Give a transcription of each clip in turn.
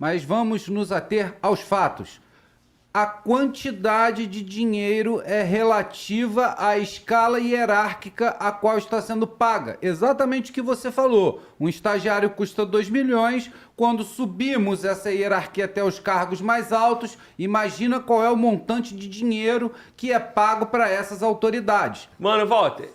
mas vamos nos ater aos fatos. A quantidade de dinheiro é relativa à escala hierárquica a qual está sendo paga. Exatamente o que você falou. Um estagiário custa 2 milhões. Quando subimos essa hierarquia até os cargos mais altos, imagina qual é o montante de dinheiro que é pago para essas autoridades. Mano, Walter,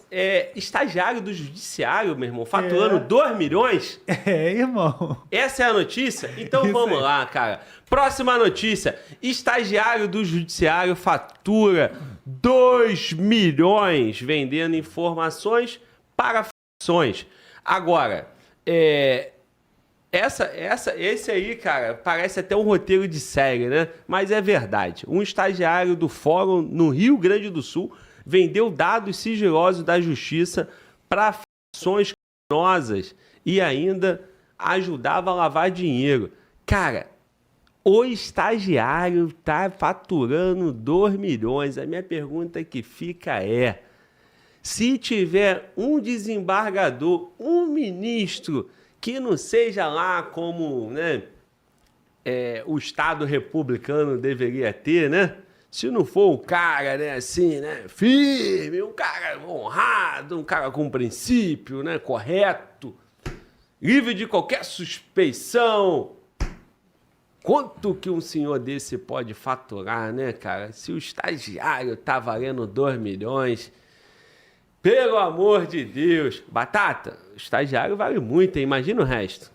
estagiário do judiciário, meu irmão, faturando 2 milhões? Irmão. Essa é a notícia? Então Isso vamos aí. lá, cara. Próxima notícia. Estagiário do judiciário fatura 2 milhões vendendo informações para facções. Agora, esse aí, cara, parece até um roteiro de série, né? Mas é verdade. Um estagiário do Fórum no Rio Grande do Sul vendeu dados sigilosos da Justiça para facções criminosas e ainda ajudava a lavar dinheiro. Cara, o estagiário está faturando 2 milhões. A minha pergunta que fica é: se tiver um desembargador, um ministro, que não seja lá como, né, o Estado republicano deveria ter, né? Se não for o cara, né, assim, né, firme, um cara honrado, um cara com princípio, né, correto, livre de qualquer suspeição. Quanto que um senhor desse pode faturar, né, cara? Se o estagiário tá valendo 2 milhões, pelo amor de Deus. Batata, o estagiário vale muito, hein? Imagina o resto.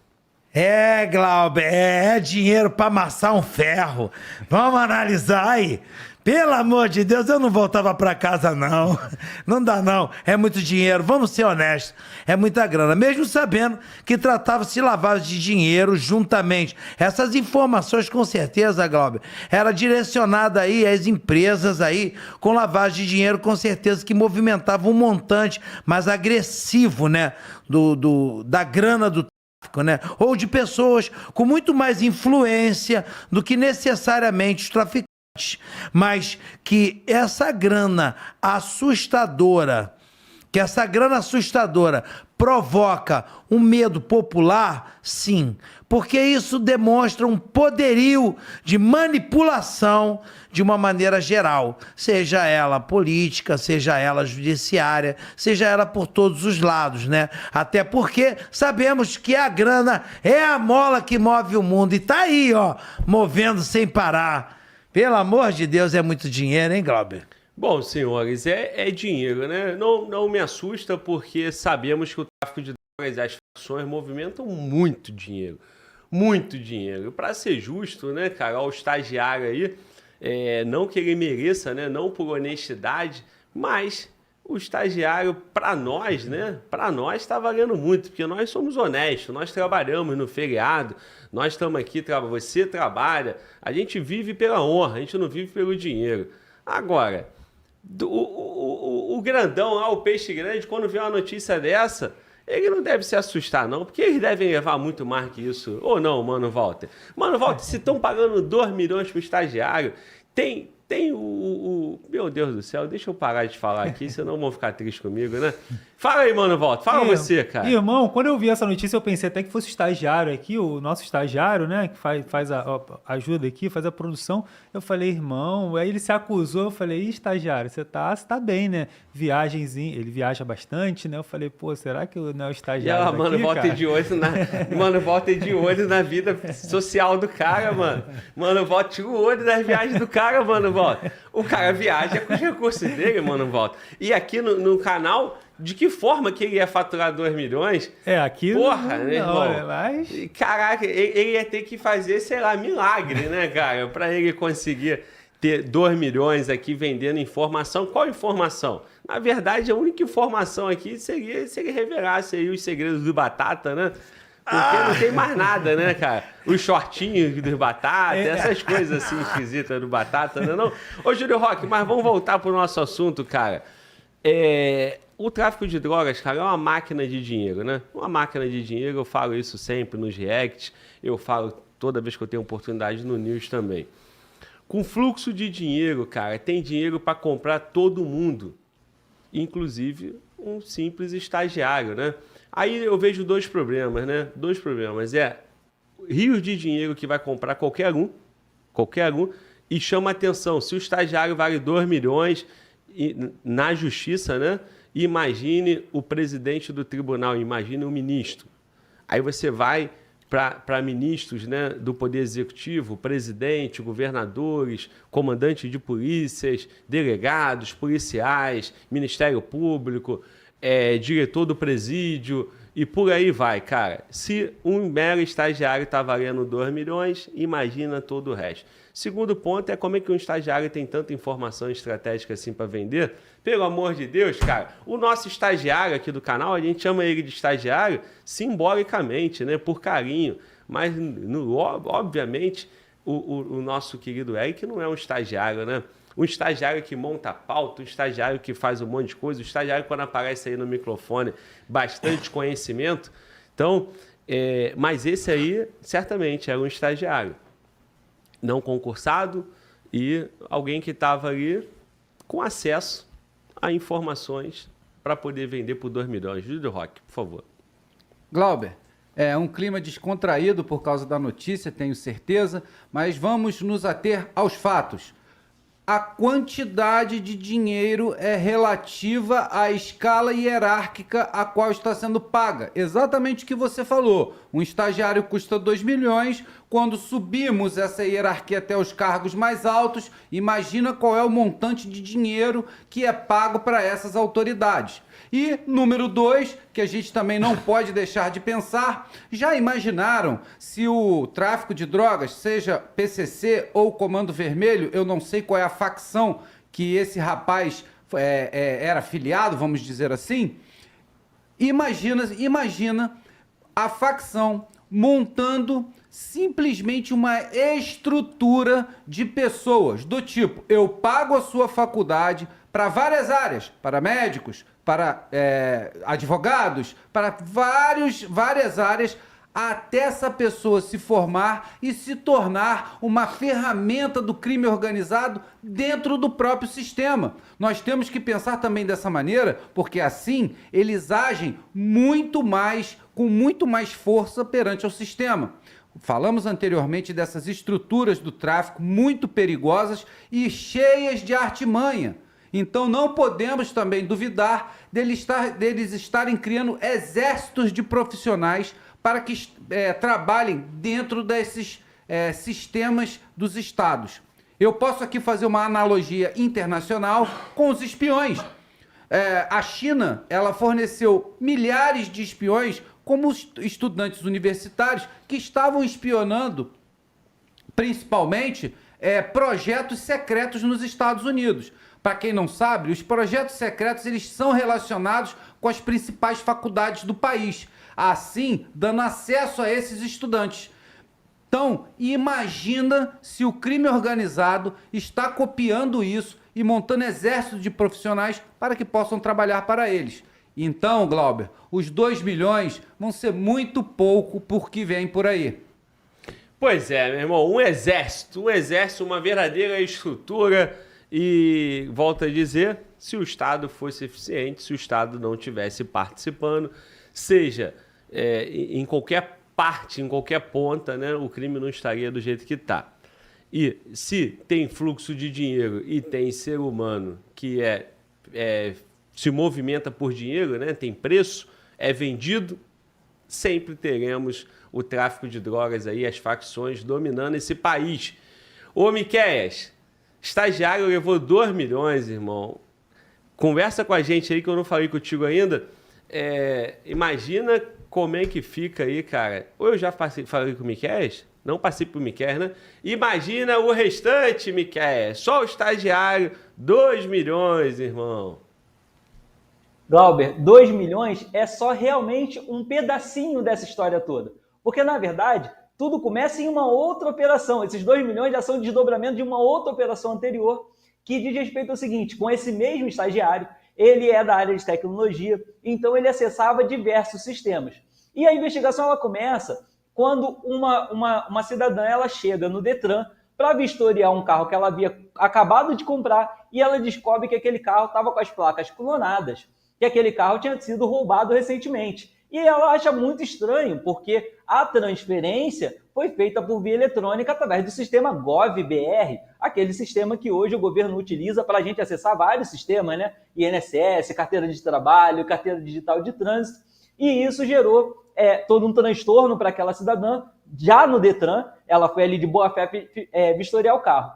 Glauber, é dinheiro pra amassar um ferro. Vamos analisar aí. Pelo amor de Deus, eu não voltava pra casa, não. Não dá, não. É muito dinheiro. Vamos ser honestos. É muita grana. Mesmo sabendo que tratava-se de lavagem de dinheiro juntamente. Essas informações, com certeza, Glauber, era direcionada aí às empresas aí com lavagem de dinheiro, com certeza, que movimentavam um montante mais agressivo, né? Da grana do tráfico, né? Ou de pessoas com muito mais influência do que necessariamente os traficantes. Mas que essa grana assustadora, provoca um medo popular, sim, porque isso demonstra um poderio de manipulação de uma maneira geral, seja ela política, seja ela judiciária, seja ela por todos os lados, né? Até porque sabemos que a grana é a mola que move o mundo e tá aí, ó, movendo sem parar. Pelo amor de Deus, é muito dinheiro, hein, Glauber? Bom, senhores, é dinheiro, né? Não me assusta porque sabemos que o tráfico de drogas e as facções movimentam muito dinheiro. Muito dinheiro. Para ser justo, né, cara, ao estagiário aí, não que ele mereça, né, não por honestidade, mas o estagiário, para nós, né, para nós está valendo muito, porque nós somos honestos, nós trabalhamos no feriado, nós estamos aqui, você trabalha, a gente vive pela honra, a gente não vive pelo dinheiro. Agora, o grandão lá, o peixe grande, quando vê uma notícia dessa, ele não deve se assustar, não, porque eles devem levar muito mais que isso. Ou não, Mano Walter? Mano Walter, se estão pagando 2 milhões para o estagiário, tem Meu Deus do céu, deixa eu parar de falar aqui, senão vão ficar tristes comigo, né? Fala aí, Mano Walter, fala você, cara. Irmão, quando eu vi essa notícia, eu pensei até que fosse o estagiário aqui, o nosso estagiário, né, que faz a ajuda aqui, faz a produção. Eu falei, irmão, aí ele se acusou, eu falei, estagiário, você tá bem, né? Viagenzinho, ele viaja bastante, né? Eu falei, pô, será que não é o estagiário daqui, Mano Walter Mano Walter de olho na vida social do cara, mano. Mano Walter tira o olho das viagens do cara, Mano Walter. O cara viaja com os recursos dele, Mano Walter. E aqui no canal, de que forma que ele ia faturar 2 milhões? Aqui porra, né, irmão? Mas... Caraca, ele ia ter que fazer, sei lá, milagre, né, cara? Pra ele conseguir ter 2 milhões aqui vendendo informação. Qual informação? Na verdade, a única informação aqui seria se ele revelasse aí os segredos do Batata, né? Porque não tem mais nada, né, cara? Os shortinhos do Batata, essas coisas assim esquisitas do Batata, né? Não? Ô, Júlio Roque, mas vamos voltar pro nosso assunto, cara. O tráfico de drogas, cara, é uma máquina de dinheiro, né? Uma máquina de dinheiro, eu falo isso sempre nos reacts, eu falo toda vez que eu tenho oportunidade no News também. Com fluxo de dinheiro, cara, tem dinheiro para comprar todo mundo, inclusive um simples estagiário, né? Aí eu vejo 2 problemas, né? 2 problemas. rios de dinheiro que vai comprar qualquer um, e chama atenção, se o estagiário vale 2 milhões na justiça, né? Imagine o presidente do tribunal, imagine o ministro. Aí você vai para ministros, né, do Poder Executivo, presidente, governadores, comandante de polícias, delegados, policiais, Ministério Público, diretor do presídio e por aí vai, cara. Se um mero estagiário está valendo 2 milhões, imagina todo o resto. Segundo ponto é como é que um estagiário tem tanta informação estratégica assim para vender. Pelo amor de Deus, cara, o nosso estagiário aqui do canal, a gente chama ele de estagiário simbolicamente, né, por carinho. Mas, obviamente, o nosso querido Eric não é um estagiário, né? Um estagiário que monta a pauta, um estagiário que faz um monte de coisa, um estagiário quando aparece aí no microfone, bastante conhecimento. Então, mas esse aí, certamente, era um estagiário não concursado e alguém que estava ali com acesso a informações para poder vender por 2 milhões. Júlio Roque, por favor. Glauber, é um clima descontraído por causa da notícia, tenho certeza, mas vamos nos ater aos fatos. A quantidade de dinheiro é relativa à escala hierárquica a qual está sendo paga. Exatamente o que você falou. Um estagiário custa 2 milhões. Quando subimos essa hierarquia até os cargos mais altos, imagina qual é o montante de dinheiro que é pago para essas autoridades. E número 2, que a gente também não pode deixar de pensar, já imaginaram se o tráfico de drogas, seja PCC ou Comando Vermelho, eu não sei qual é a facção que esse rapaz era filiado, vamos dizer assim, imagina a facção montando simplesmente uma estrutura de pessoas do tipo, eu pago a sua faculdade para várias áreas, para médicos, para advogados, para várias áreas, até essa pessoa se formar e se tornar uma ferramenta do crime organizado dentro do próprio sistema. Nós temos que pensar também dessa maneira, porque assim eles agem com muito mais força perante o sistema. Falamos anteriormente dessas estruturas do tráfico muito perigosas e cheias de artimanha. Então não podemos também duvidar deles estarem criando exércitos de profissionais para que trabalhem dentro desses sistemas dos estados. Eu posso aqui fazer uma analogia internacional com os espiões. A China, ela forneceu milhares de espiões como estudantes universitários que estavam espionando principalmente projetos secretos nos Estados Unidos. Para quem não sabe, os projetos secretos eles são relacionados com as principais faculdades do país, assim dando acesso a esses estudantes. Então, imagina se o crime organizado está copiando isso e montando exército de profissionais para que possam trabalhar para eles. Então, Glauber, os 2 milhões vão ser muito pouco por que vem por aí. Pois é, meu irmão, um exército, uma verdadeira estrutura. E volto a dizer, se o Estado fosse eficiente, se o Estado não estivesse participando, seja em qualquer parte, em qualquer ponta, né, o crime não estaria do jeito que está. E se tem fluxo de dinheiro e tem ser humano que se movimenta por dinheiro, né, tem preço, é vendido, sempre teremos o tráfico de drogas aí, as facções dominando esse país. Ô, Miqueias, estagiário levou 2 milhões, irmão. Conversa com a gente aí que eu não falei contigo ainda. Imagina como é que fica aí, cara. Ou eu já falei com o Miqueias? Não passei pro Miqueias, né? Imagina o restante, Miqueias. Só o estagiário, 2 milhões, irmão. Glauber, 2 milhões é só realmente um pedacinho dessa história toda. Porque, na verdade, tudo começa em uma outra operação. Esses 2 milhões já são desdobramento de uma outra operação anterior, que diz respeito ao seguinte: com esse mesmo estagiário, ele é da área de tecnologia, então ele acessava diversos sistemas. E a investigação ela começa quando uma cidadã ela chega no Detran para vistoriar um carro que ela havia acabado de comprar e ela descobre que aquele carro estava com as placas clonadas, que aquele carro tinha sido roubado recentemente. E ela acha muito estranho, porque a transferência foi feita por via eletrônica através do sistema GovBR, aquele sistema que hoje o governo utiliza para a gente acessar vários sistemas, né? INSS, carteira de trabalho, carteira digital de trânsito, e isso gerou todo um transtorno para aquela cidadã. Já no Detran, ela foi ali de boa fé vistoriar o carro.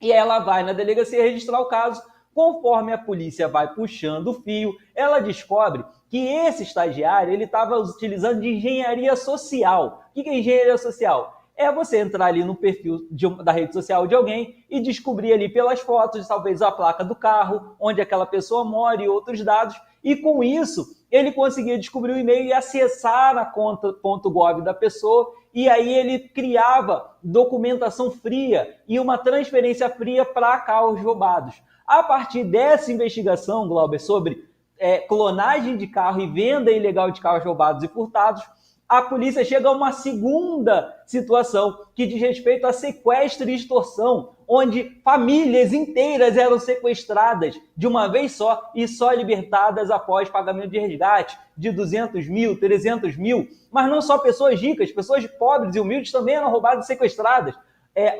E ela vai na delegacia registrar o caso. Conforme a polícia vai puxando o fio, ela descobre que esse estagiário ele estava utilizando de engenharia social. O que é engenharia social? É você entrar ali no perfil da rede social de alguém e descobrir ali pelas fotos, talvez a placa do carro, onde aquela pessoa mora e outros dados. E com isso, ele conseguia descobrir o e-mail e acessar a conta .gov da pessoa. E aí ele criava documentação fria e uma transferência fria para carros roubados. A partir dessa investigação, Glauber, sobre clonagem de carro e venda ilegal de carros roubados e furtados, a polícia chega a uma segunda situação que diz respeito a sequestro e extorsão, onde famílias inteiras eram sequestradas de uma vez só e só libertadas após pagamento de resgate de 200 mil, 300 mil. Mas não só pessoas ricas, pessoas pobres e humildes também eram roubadas e sequestradas.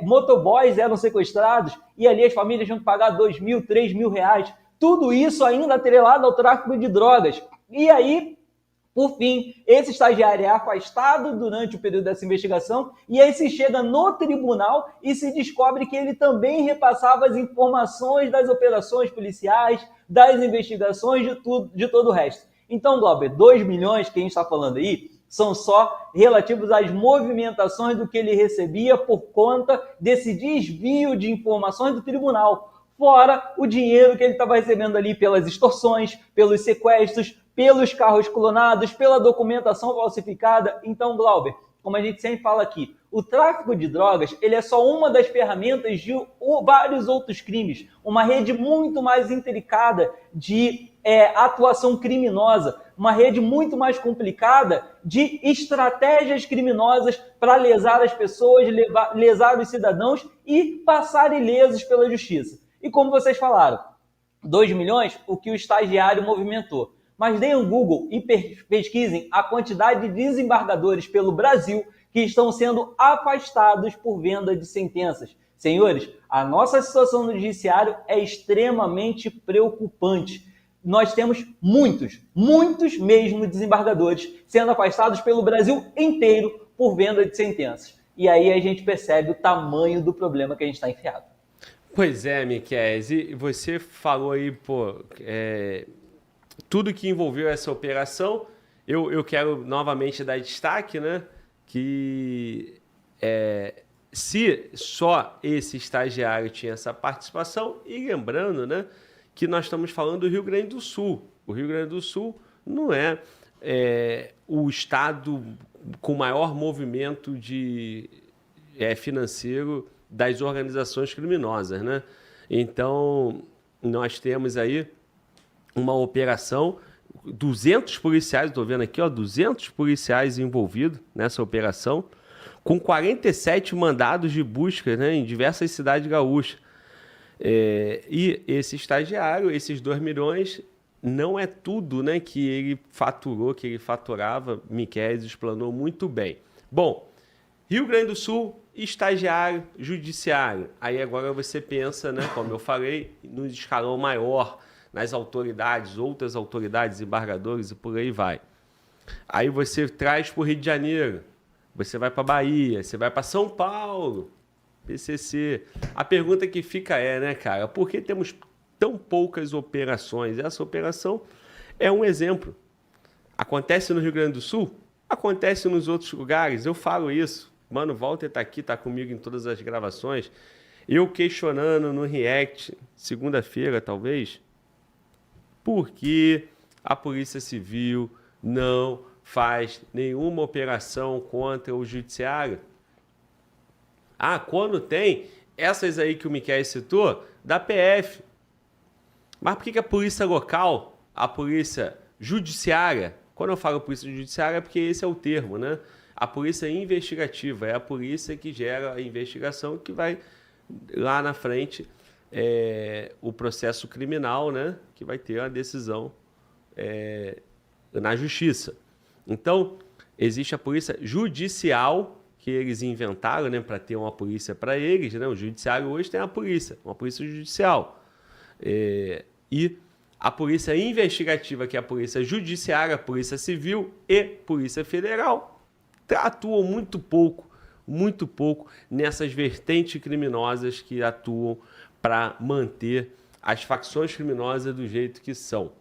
Motoboys eram sequestrados e ali as famílias tinham que pagar 2 mil, 3 mil reais. Tudo isso ainda atrelado ao tráfico de drogas. E aí, por fim, esse estagiário é afastado durante o período dessa investigação e aí se chega no tribunal e se descobre que ele também repassava as informações das operações policiais, das investigações, de todo o resto. Então, Glauber, 2 milhões que a gente está falando aí são só relativos às movimentações do que ele recebia por conta desse desvio de informações do tribunal, fora o dinheiro que ele estava recebendo ali pelas extorsões, pelos sequestros, pelos carros clonados, pela documentação falsificada. Então, Glauber, como a gente sempre fala aqui, o tráfico de drogas ele é só uma das ferramentas de vários outros crimes, uma rede muito mais intricada de atuação criminosa, uma rede muito mais complicada de estratégias criminosas para lesar as pessoas, lesar os cidadãos e passar ilesos pela justiça. E como vocês falaram, 2 milhões, o que o estagiário movimentou. Mas deem um Google e pesquisem a quantidade de desembargadores pelo Brasil que estão sendo afastados por venda de sentenças. Senhores, a nossa situação no judiciário é extremamente preocupante. Nós temos muitos mesmo desembargadores sendo afastados pelo Brasil inteiro por venda de sentenças. E aí a gente percebe o tamanho do problema que a gente está enfiado. Pois é, Miquel, e você falou aí, tudo que envolveu essa operação. Eu quero novamente dar destaque, né, que se só esse estagiário tinha essa participação, e lembrando, né, que nós estamos falando do Rio Grande do Sul. O Rio Grande do Sul não é o estado com maior movimento financeiro das organizações criminosas, né? Então, nós temos aí uma operação, 200 policiais, estou vendo aqui, 200 policiais envolvidos nessa operação, com 47 mandados de busca, né, em diversas cidades gaúchas. E esse estagiário, esses 2 milhões, não é tudo, né, que ele faturou, que ele faturava. Miquel explanou muito bem. Bom, Rio Grande do Sul, estagiário, judiciário. Aí agora você pensa, né, como eu falei, no escalão maior, nas autoridades, outras autoridades, embargadores e por aí vai. Aí você traz para o Rio de Janeiro, você vai para Bahia, você vai para São Paulo, PCC. A pergunta que fica né, cara, por que temos tão poucas operações? Essa operação é um exemplo. Acontece no Rio Grande do Sul? Acontece nos outros lugares. Eu falo isso. Mano, Walter está aqui, está comigo em todas as gravações. Eu questionando no React, segunda-feira talvez, por que a Polícia Civil não faz nenhuma operação contra o Judiciário? Quando tem essas aí que o Miquel citou, da PF. Mas por que a polícia local, a polícia judiciária, quando eu falo polícia judiciária é porque esse é o termo, né? A polícia investigativa é a polícia que gera a investigação que vai lá na frente o processo criminal, né? Que vai ter uma decisão na justiça. Então, existe a polícia judicial, que eles inventaram, né, para ter uma polícia para eles, né? O judiciário hoje tem uma polícia judicial. E a polícia investigativa, que é a polícia judiciária, a polícia civil e polícia federal, atuam muito pouco nessas vertentes criminosas que atuam para manter as facções criminosas do jeito que são.